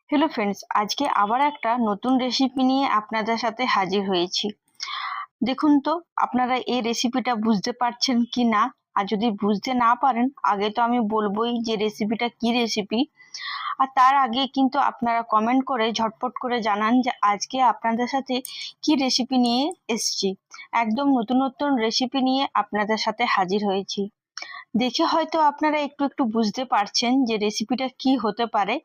Hello friends, আজকে আবার একটা নতুন রেসিপি নিয়ে আপনাদের সাথে হাজির হয়েছি। দেখুন তো আপনারা এই রেসিপিটা বুঝতে পারছেন কি না। আর যদি বুঝতে না পারেন, আগে তো আমি বলবোই যে রেসিপিটা কি রেসিপি। আর তার আগে কিন্তু আপনারা কমেন্ট করে ঝটপট করে জানান যে আজকে আপনাদের সাথে কি রেসিপি নিয়ে এসেছি। একদম নতুন নতুন রেসিপি নিয়ে আপনাদের সাথে হাজির হয়েছি। দেখে হয়তো আপনারা একটু একটু বুঝতে পারছেন যে রেসিপিটা কি হতে পারে।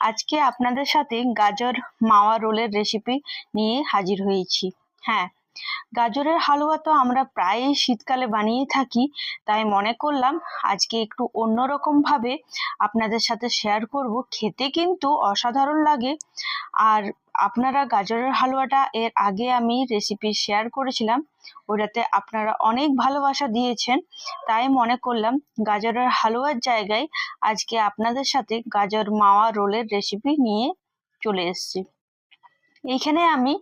আজকে আপনাদের সাথে গাজর মাওয়া রোলের রেসিপি নিয়ে হাজির হয়েছি। হ্যাঁ, গাজরের হালুয়া তো আমরা প্রায়ই শীতকালে বানিয়ে থাকি, তাই মনে করলাম আজকে একটু অন্যরকম ভাবে আপনাদের সাথে শেয়ার করব। খেতে কিন্তু অসাধারণ লাগে। আর আপনারা গাজরের হালুয়াটা এর আগে আমি রেসিপি শেয়ার করেছিলাম, ওটাতে আপনারা অনেক ভালোবাসা দিয়েছেন, তাই মনে করলাম গাজরের হালুয়ার জায়গায় আজকে আপনাদের সাথে গাজর মাওয়া রোলের রেসিপি নিয়ে চলে এসেছি। এইখানে আমি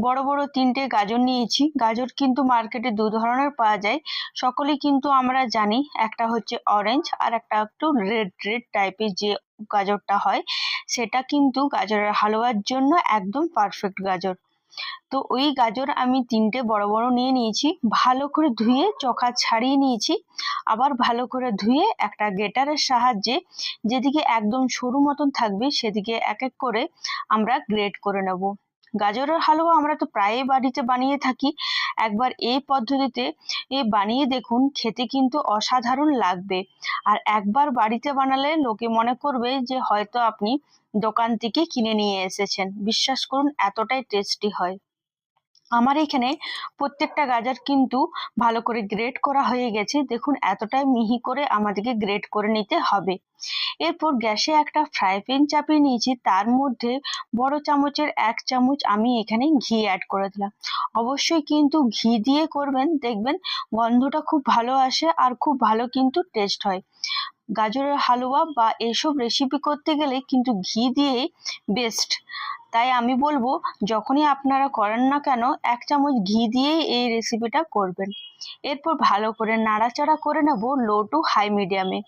বড় বড় 3টে গাজর নিয়েছি। গাজর কিন্তু মার্কেটে দু ধরনের পাওয়া যায়, সকলেই কিন্তু আমরা জানি। একটা হচ্ছে অরেঞ্জ আর একটা একটু রেড রেড টাইপের যে গাজরটা হয়, সেটা কিন্তু গাজরের হালুয়ার জন্য একদম পারফেক্ট গাজর। তো ওই গাজর আমি 3টে বড় বড় নিয়ে নিয়েছি, ভালো করে ধুয়ে চোখা ছাড়িয়ে নিয়েছি। আবার ভালো করে ধুয়ে একটা গ্রেটারের সাহায্যে যেদিকে একদম সরু মতন থাকবে সেদিকে এক এক করে আমরা গ্রেট করে নেব। গাজরের হালুয়া আমরা তো প্রায়ই বাড়িতে বানিয়ে থাকি, একবার এই পদ্ধতিতে বানিয়ে দেখুন, খেতে কিন্তু অসাধারণ লাগবে। আর একবার বাড়িতে বানালে লোকে মনে করবে যে হয়তো আপনি দোকান থেকে কিনে নিয়ে এসেছেন। বিশ্বাস করুন, এতটাই টেস্টি হয়। আমার এখানে প্রত্যেকটা গাজর কিন্তু ভালো করে গ্রেট করা হয়ে গেছে। দেখুন, এতটাই মিহি করে আমাদেরকে গ্রেট করে নিতে হবে। এরপর গ্যাসে একটা ফ্রাই প্যান চাপিয়ে নিয়েছি, তার মধ্যে বড় চামচের 1 চামচ আমি এখানে ঘি অ্যাড করে দিলাম। অবশ্যই কিন্তু ঘি দিয়ে করবেন, দেখবেন গন্ধটা খুব ভালো আসে আর খুব ভালো কিন্তু টেস্ট হয়। গাজরের হালুয়া বা এসব রেসিপি করতে গেলে কিন্তু ঘি দিয়েই বেস্ট। তাই আমি বলবো, যখনই আপনারা করেন না কেন 1 চামচ ঘি দিয়েই এই রেসিপিটা করবেন। এরপর ভালো করে নাড়াচাড়া করে নেব লো টু হাই মিডিয়ামে।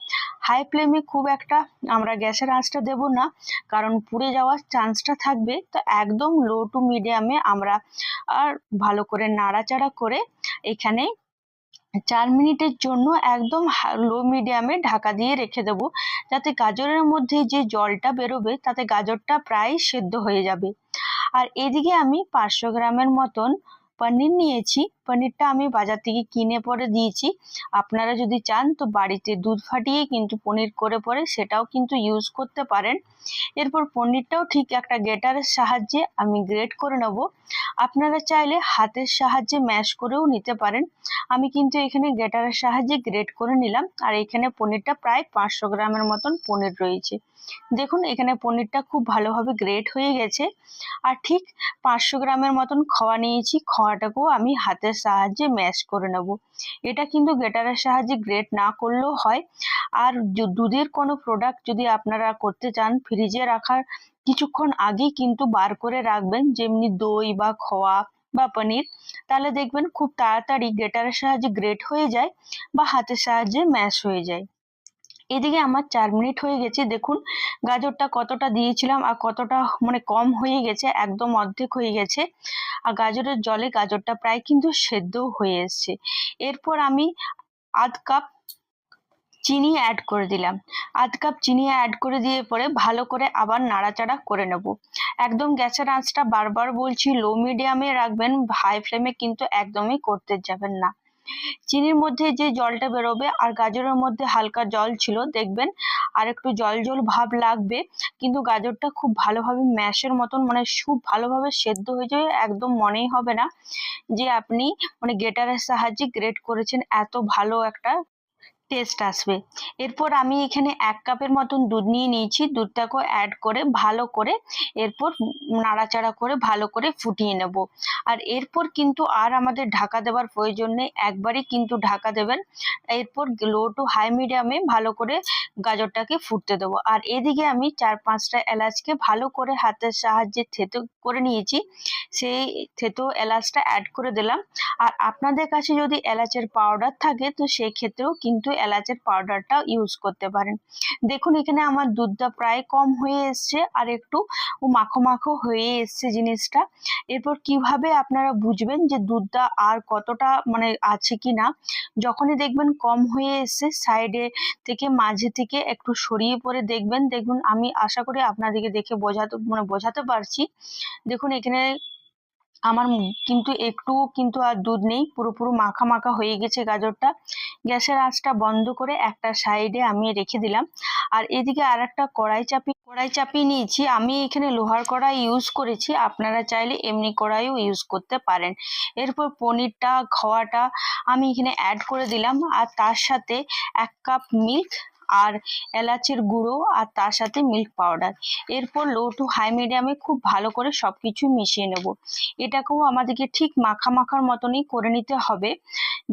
হাই ফ্লেমে খুব একটা আমরা গ্যাসের আঁচটা দেব না, কারণ পুড়ে যাওয়ার চান্সটা থাকবে। তো একদম লো টু মিডিয়ামে আমরা আর ভালো করে নাড়াচাড়া করে এখানে 4 মিনিটের জন্য একদম লো মিডিয়ামে ঢাকা দিয়ে রেখে দেব, যাতে গাজরের মধ্যে যে জলটা বেরোবে তাতে গাজরটা প্রায় সেদ্ধ হয়ে যাবে। আর এদিকে আমি 500 গ্রামের মতন পনির নিয়েছি। পনিরটা আমি বাজার থেকে কিনে পরে দিয়েছি। আপনারা যদি চান তো বাড়িতে দুধ ফাটিয়ে কিন্তু পনির করে পরে সেটাও কিন্তু ইউজ করতে পারেন। এরপর পনিরটাও ঠিক একটা গ্রেটারের সাহায্যে আমি গ্রেট করে নেব। আপনারা চাইলে হাতের সাহায্যে ম্যাশ করেও নিতে পারেন। আমি কিন্তু এখানে গ্রেটারের সাহায্যে গ্রেট করে নিলাম। আর এখানে পনিরটা প্রায় 500 গ্রামের মতন পনির রয়েছে। দেখুন, এখানে পনিরটা খুব ভালোভাবে গ্রেট হয়ে গেছে। আর ঠিক 500 গ্রামের মতন খোয়া নিয়েছি, খোয়াটাকেও আমি হাতের সাহায্যে ম্যাশ করে নেব। এটা কিন্তু গ্রেটারের সাহায্যে গ্রেট না করলেও হয়। আর দুধের কোনো প্রোডাক্ট যদি আপনারা করতে চান, ফ্রিজে রাখার কিছুক্ষণ আগেই কিন্তু বার করে রাখবেন, যেমনি দই বা খোয়া বা পনির। তাহলে দেখবেন খুব তাড়াতাড়ি গ্রেটারের সাহায্যে গ্রেট হয়ে যায় বা হাতের সাহায্যে ম্যাশ হয়ে যায়। এদিকে আমার 4 মিনিট হয়ে গেছে। দেখুন গাজরটা কতটা দিয়েছিলাম আর কতটা কম হয়ে গেছে, একদম অর্ধেক হয়ে গেছে। আর গাজরের জলে গাজরটা প্রায় কিন্তু সেদ্ধ হয়ে এসছে। এরপর আমি আধ কাপ চিনি অ্যাড করে দিলাম। আধ কাপ চিনি অ্যাড করে দিয়ে পরে ভালো করে আবার নাড়াচাড়া করে নেব। একদম গ্যাসের আঁচটা বারবার বলছি লো মিডিয়ামে রাখবেন, হাই ফ্লেমে কিন্তু একদমই করতে যাবেন না। চিনির মধ্যে যে জলটা বেরোবে আর গাজরের মধ্যে হালকা জল ছিল, দেখবেন আর একটু জল জল ভাব লাগবে, কিন্তু গাজরটা খুব ভালোভাবে ম্যাশের মতন খুব ভালোভাবে সেদ্ধ হয়ে যাবে। একদম মনেই হবে না যে আপনি গ্রেটারের সাহায্যে গ্রেট করেছেন, এত ভালো একটা টেস্ট আসবে। এরপর আমি এখানে 1 কাপের মতন দুধ নিয়ে নিয়েছি, দুধটাকেও অ্যাড করে ভালো করে এরপর নাড়াচাড়া করে ভালো করে ফুটিয়ে নেব। আর এরপর কিন্তু আর আমাদের ঢাকা দেওয়ার প্রয়োজন নেই, একবারই কিন্তু ঢাকা দেবেন। এরপর লো টু হাই মিডিয়ামে ভালো করে গাজরটাকে ফুটতে দেবো। আর এদিকে আমি 4-5টা এলাচকে ভালো করে হাতের সাহায্যে থেতো করে নিয়েছি, সেই থেতো এলাচটা অ্যাড করে দিলাম। আর আপনাদের কাছে যদি এলাচের পাউডার থাকে তো সেই ক্ষেত্রেও কিন্তু এলাচের পাউডারটা ইউজ করতে পারেন। দেখুন এখানে আমার দুধটা প্রায় কম হয়ে এসছে আর একটু মাখো মাখো হয়ে এসছে জিনিসটা। এরপর কিভাবে আপনারা বুঝবেন যে দুধটা আর কতটা মানে আছে কি না, যখনই দেখবেন কম হয়ে এসছে সাইডে থেকে মাঝে থেকে একটু সরিয়ে পরে দেখবেন। দেখুন আমি আশা করি আপনাদেরকে দেখে বোঝাতে পারছি। দেখুন এখানে আমার কিন্তু একটুও কিন্তু আর দুধ নেই, পুরোপুরি মাখা মাখা হয়ে গেছে গাজরটা। গ্যাসের আঁচটা বন্ধ করে একটা সাইডে আমি রেখে দিলাম। আর এদিকে আর একটা কড়াই চাপিয়ে নিয়েছি। আমি এখানে লোহার কড়াই ইউজ করেছি, আপনারা চাইলে এমনি কড়াইও ইউজ করতে পারেন। এরপর পনিরটা খোয়াটা আমি এখানে অ্যাড করে দিলাম, আর তার সাথে 1 কাপ মিল্ক আর এলাচের গুঁড়ো আর তার সাথে মিল্ক পাউডার। এরপর লো টু হাই মিডিয়ামে খুব ভালো করে সবকিছু মিশিয়ে নেব। এটাকেও আমাদেরকে ঠিক মাখা মাখার মতনই করে নিতে হবে।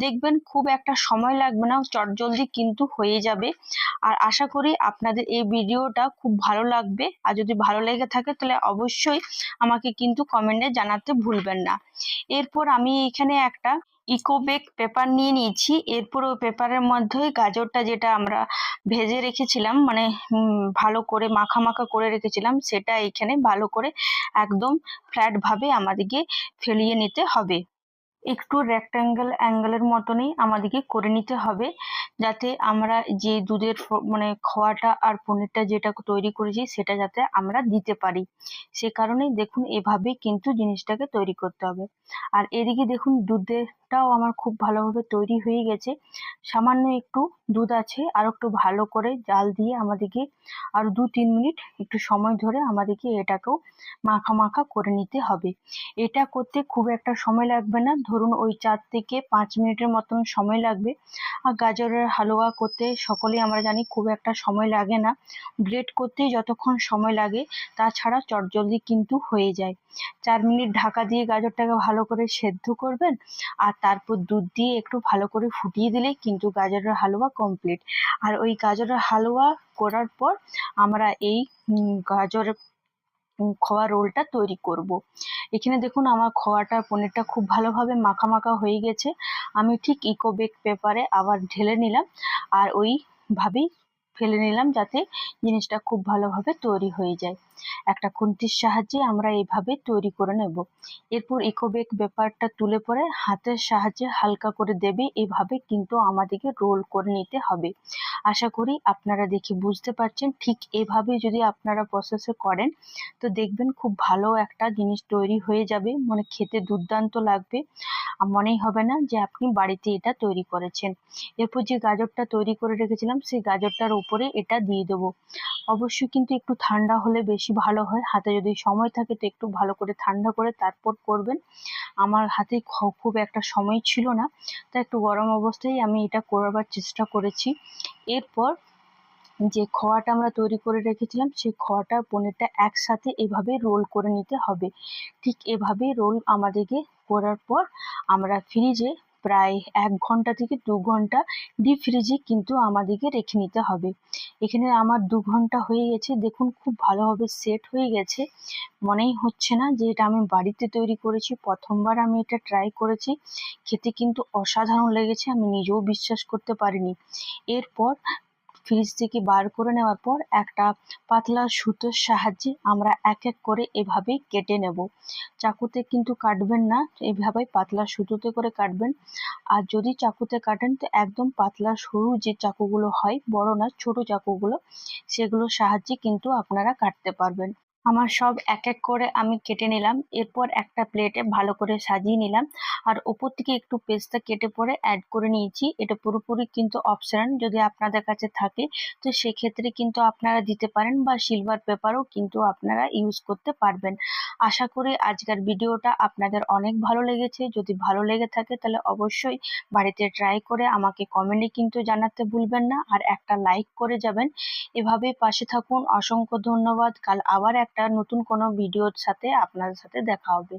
দেখবেন খুব একটা সময় লাগবে না, চটজলদি কিন্তু হয়ে যাবে। আর আশা করি আপনাদের এই ভিডিওটা খুব ভালো লাগবে। আর যদি ভালো লেগে থাকে তাহলে অবশ্যই আমাকে কিন্তু কমেন্টে জানাতে ভুলবেন না। এরপর আমি এখানে একটা ইকো বেক পেপার নিয়ে নিয়েছি। এরপর ওই পেপারের মধ্যে গাজরটা যেটা আমরা ভেজে রেখেছিলাম, মানে ভালো করে মাখা মাখা করে রেখেছিলাম, সেটা এখানে ভালো করে একদম ফ্ল্যাট ভাবে আমাদেরকে ফেলিয়ে নিতে হবে। একটু রেক্ট্যাঙ্গেল অ্যাঙ্গেলের মতনই আমাদেরকে করে নিতে হবে, যাতে আমরা যে দুধের মানে খোয়াটা আর পনিরটা যেটা তৈরি করেছি সেটা যাতে আমরা দিতে পারি। সে কারণেই দেখুন এভাবে কিন্তু জিনিসটাকে তৈরি করতে হবে। আর এদিকে দেখুন দুধটাও আমার খুব ভালোভাবে তৈরি হয়ে গেছে। সামান্য একটু দুধ আছে, আর একটু ভালো করে জাল দিয়ে আমাদেরকে আর 2-3 মিনিট একটু সময় ধরে আমাদেরকে এটাকেও মাখা মাখা করে নিতে হবে। এটা করতে খুব একটা সময় লাগবে না, ধরুন ওই 4 থেকে 5 মিনিটের মতন সময় লাগবে। আর গাজরের হালুয়া করতে সকলেই আমরা জানি খুব একটা সময় লাগে না, গ্রেট করতেই যতক্ষণ সময় লাগে, তাছাড়া চটজলদি কিন্তু হয়ে যায়। 4 মিনিট ঢাকা দিয়ে গাজরটাকে ভালো করে সেদ্ধ করবেন, আর তারপর দুধ দিয়ে একটু ভালো করে ফুটিয়ে দিলেই কিন্তু গাজরের হালুয়া কমপ্লিট। আর ওই গাজরের হালুয়া করার পর আমরা এই গাজরের খোয়া রোলটা তৈরি করব। এখানে দেখুন আমার খোয়াটা পনিরটা খুব ভালোভাবে মাখা মাখা হয়ে গেছে। আমি ঠিক ইকো বেক পেপারে আবার ঢেলে নিলাম, আর ওইভাবেই ফেলে নিলাম যাতে জিনিসটা খুব ভালোভাবে তৈরি হয়ে যায়। একটা খুন্তির সাহায্যে আমরা এইভাবে তৈরি করে নেব। এরপর ইকো বেক পেপারটা তুলে পরে হাতের সাহায্যে হালকা করে দেবে, এইভাবে কিন্তু আমাদেরকে রোল করে নিতে হবে। আশা করি আপনারা দেখে বুঝতে পারছেন। ঠিক এভাবে যদি আপনারা প্রসেসে করেন তো দেখবেন খুব ভালো একটা জিনিস তৈরি হয়ে যাবে, মানে খেতে দুর্দান্ত লাগবে। মনেই হবে না যে আপনি বাড়িতে এটা তৈরি করেছেন। এরপর যে গাজরটা তৈরি করে রেখেছিলাম সেই গাজরটার উপরে এটা দিয়ে দেবো। অবশ্যই কিন্তু একটু ঠান্ডা হলে বেশি ভালো হয়, হাতে যদি সময় থাকে তো একটু ভালো করে ঠান্ডা করে তারপর করবেন। আমার হাতে খুব একটা সময় ছিল না, তাই একটু গরম অবস্থায় আমি এটা করবার চেষ্টা করেছি। এরপর যে খোয়াটা আমরা তৈরি করে রেখেছিলাম সেই খোয়াটা পনিরটা একসাথে এভাবে রোল করে নিতে হবে। ঠিক এভাবে রোল আমাদেরকে করার পর আমরা ফ্রিজে প্রায় 1 ঘন্টা থেকে 2 ঘন্টা ডিপ ফ্রিজে কিন্তু আমাদেরকে রেখে নিতে হবে। এখানে আমার 2 ঘন্টা হয়ে গেছে, দেখুন খুব ভালোভাবে সেট হয়ে গেছে। মনেই হচ্ছে না যে এটা আমি বাড়িতে তৈরি করেছি, প্রথমবার আমি এটা ট্রাই করেছি। খেতে কিন্তু অসাধারণ লেগেছে, আমি নিজেও বিশ্বাস করতে পারিনি। এরপর ফ্রিজ থেকে বার করে নেওয়ার পর একটা পাতলা সুতোর সাহায্যে আমরা এক এক করে এভাবেই কেটে নেব। চাকুতে কিন্তু কাটবেন না, এইভাবে পাতলা সুতোতে করে কাটবেন। আর যদি চাকুতে কাটেন তো একদম পাতলা সরু যে চাকুগুলো হয়, বড় না ছোট চাকুগুলো, সেগুলোর সাহায্যে কিন্তু আপনারা কাটতে পারবেন। আমার সব এক এক করে আমি কেটে নিলাম। এরপর একটা প্লেটে ভালো করে সাজিয়ে নিলাম, আর ওপর থেকে একটু পেস্তা কেটে পরে অ্যাড করে নিয়েছি। এটা পুরোপুরি কিন্তু অপশনাল, যদি আপনাদের কাছে থাকে তো সেক্ষেত্রে কিন্তু আপনারা দিতে পারেন, বা সিলভার পেপারও কিন্তু আপনারা ইউজ করতে পারবেন। আশা করি আজকের ভিডিওটা আপনাদের অনেক ভালো লেগেছে। যদি ভালো লেগে থাকে তাহলে অবশ্যই বাড়িতে ট্রাই করে আমাকে কমেন্টে কিন্তু জানাতে ভুলবেন না, আর একটা লাইক করে যাবেন। এভাবেই পাশে থাকুন। অসংখ্য ধন্যবাদ। কাল আবার একটা নতুন কোনো ভিডিওর সাথে আপনাদের সাথে দেখা হবে।